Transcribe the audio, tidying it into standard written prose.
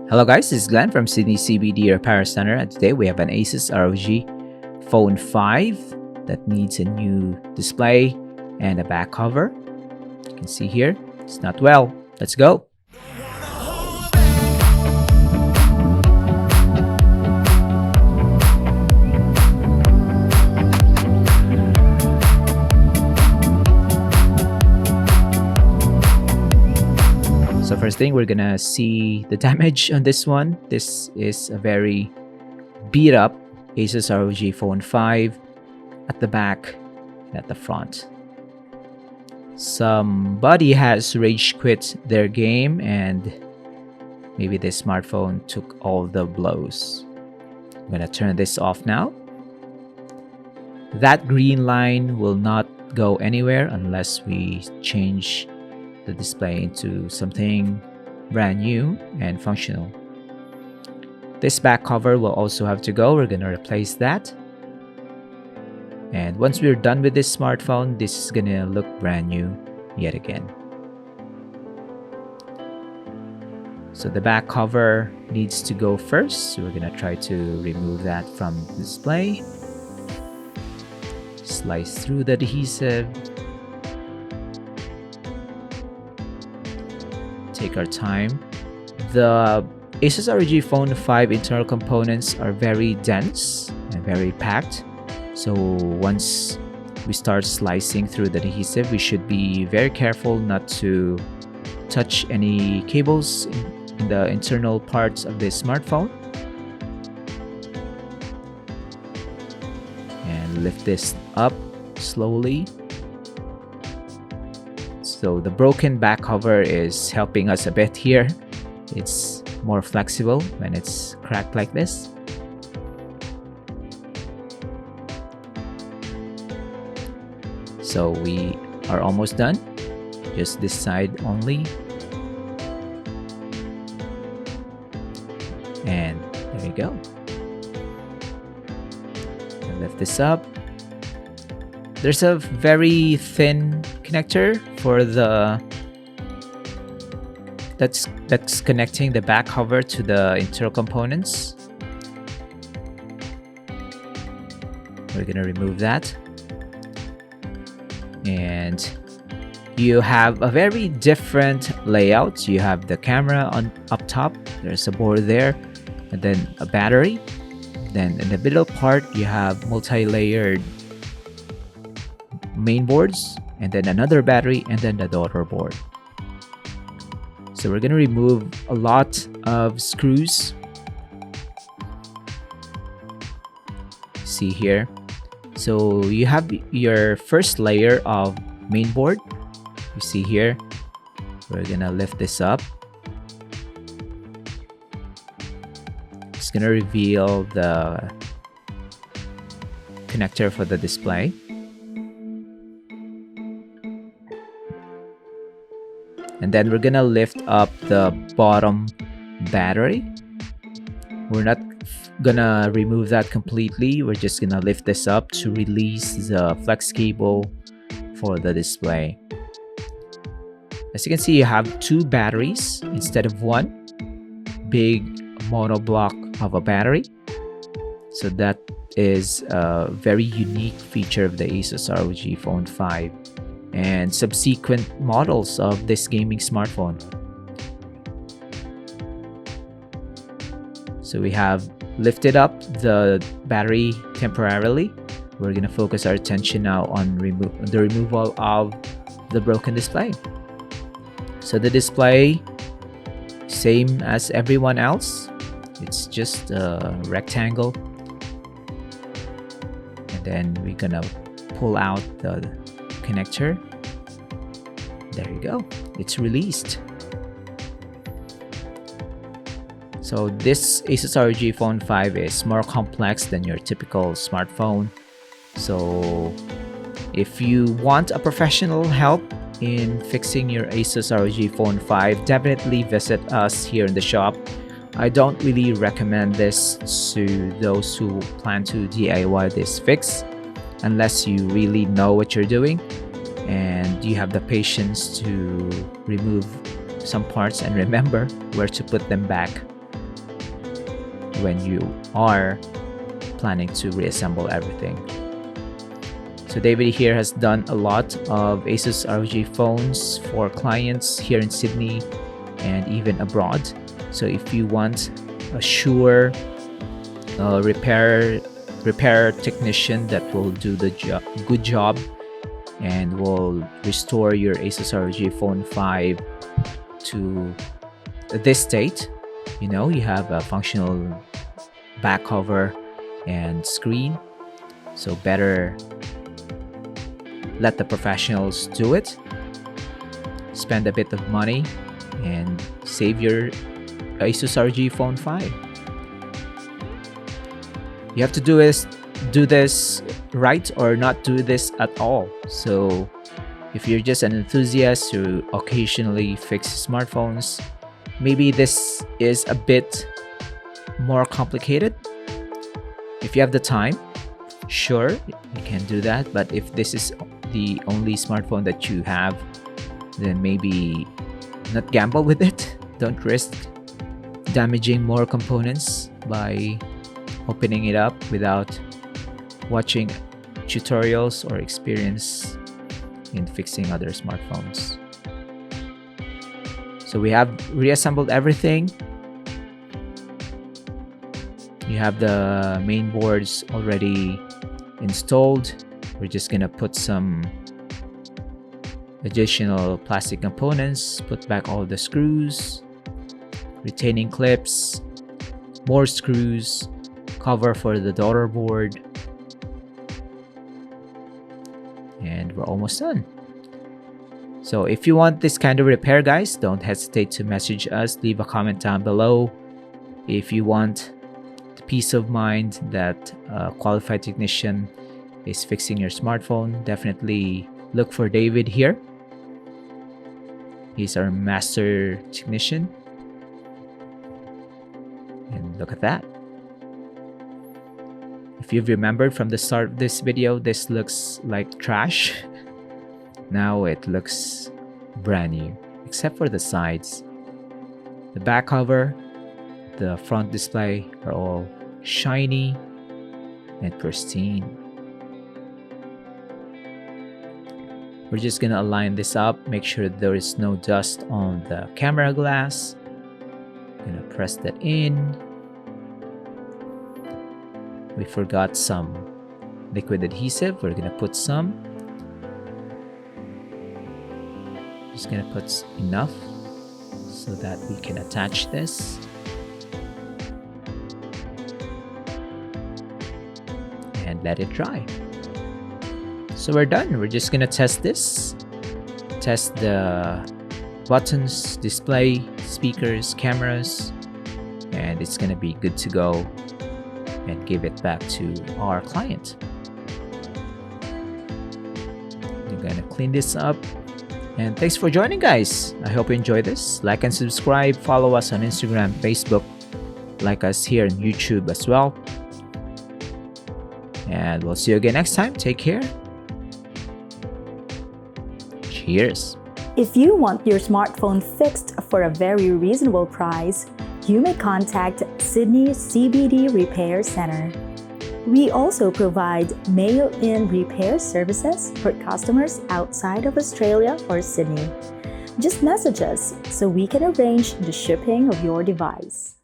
Hello guys, this is Glenn from Sydney CBD Repair Centre, and today we have an ASUS ROG Phone 5 that needs a new display and a back cover. You can see here, it's not well. Let's go. So first thing, we're gonna see the damage on this one. This is a very beat up ASUS ROG Phone 5 at the back and at the front. Somebody has rage quit their game and maybe this smartphone took all the blows. I'm gonna turn this off now. That green line will not go anywhere unless we change the display into something brand new and functional. This back cover will also have to go. We're gonna replace that. And once we're done with this smartphone, this is gonna look brand new yet again. So the back cover needs to go first. So we're gonna try to remove that from the display. Slice through the adhesive. Take our time. The ASUS ROG Phone 5 internal components are very dense and very packed. So once we start slicing through the adhesive, we should be very careful not to touch any cables in the internal parts of the smartphone. And lift this up slowly. So the broken back cover is helping us a bit here. It's more flexible when it's cracked like this. So we are almost done. Just this side only. And there we go. And lift this up. There's a very thin connector for the that's connecting the back cover to the internal components. We're gonna remove that. And you have a very different layout. You have the camera on up top, there's a board there, and then a battery. Then in the middle part you have multi-layered main boards, and then another battery, and then the daughter board. So we're gonna remove a lot of screws. See here. So you have your first layer of main board. You see here. We're gonna lift this up. It's gonna reveal the connector for the display. And then we're gonna lift up the bottom battery. We're not gonna remove that completely. We're just gonna lift this up to release the flex cable for the display. As you can see, you have two batteries instead of one. Big mono block of a battery. So that is a very unique feature of the ASUS ROG Phone 5 and subsequent models of this gaming smartphone. So we have lifted up the battery temporarily. We're gonna focus our attention now on the removal of the broken display. So the display, same as everyone else. It's just a rectangle. And then we're gonna pull out the connector. There you go. It's released. So this ASUS ROG Phone 5 is more complex than your typical smartphone. So if you want a professional help in fixing your ASUS ROG Phone 5, definitely visit us here in the shop. I don't really recommend this to those who plan to DIY this fix unless you really know what you're doing and you have the patience to remove some parts and remember where to put them back when you are planning to reassemble everything. So David here has done a lot of ASUS ROG phones for clients here in Sydney and even abroad. So if you want a sure repair technician that will do the good job and will restore your ASUS ROG Phone 5 to this state, you have a functional back cover and screen, so better let the professionals do it. Spend a bit of money and save your ASUS ROG Phone 5. You have to do this right or not do this at all. So if you're just an enthusiast who occasionally fixes smartphones, maybe this is a bit more complicated. If you have the time, sure, you can do that. But if this is the only smartphone that you have, then maybe not gamble with it. Don't risk damaging more components by opening it up without watching tutorials or experience in fixing other smartphones. So we have reassembled everything. You have the main boards already installed. We're just gonna put some additional plastic components, put back all the screws, retaining clips, more screws, cover for the daughter board, and we're almost done. So if you want this kind of repair, guys, don't hesitate to message us, leave a comment down below. If you want the peace of mind that a qualified technician is fixing your smartphone, definitely look for David here. He's our master technician. And look at that. If you've remembered from the start of this video, this looks like trash. Now it looks brand new, except for the sides. The back cover, the front display are all shiny and pristine. We're just gonna align this up, make sure there is no dust on the camera glass. Gonna press that in. We forgot some liquid adhesive. We're gonna put some. Just gonna put enough so that we can attach this. And let it dry. So we're done. We're just gonna test this. Test the buttons, display, speakers, cameras, and it's gonna be good to go and give it back to our client. We're gonna clean this up. And thanks for joining, guys. I hope you enjoyed this. Like and subscribe. Follow us on Instagram, Facebook. Like us here on YouTube as well. And we'll see you again next time. Take care. Cheers. If you want your smartphone fixed for a very reasonable price, you may contact Sydney CBD Repair Centre. We also provide mail-in repair services for customers outside of Australia or Sydney. Just message us so we can arrange the shipping of your device.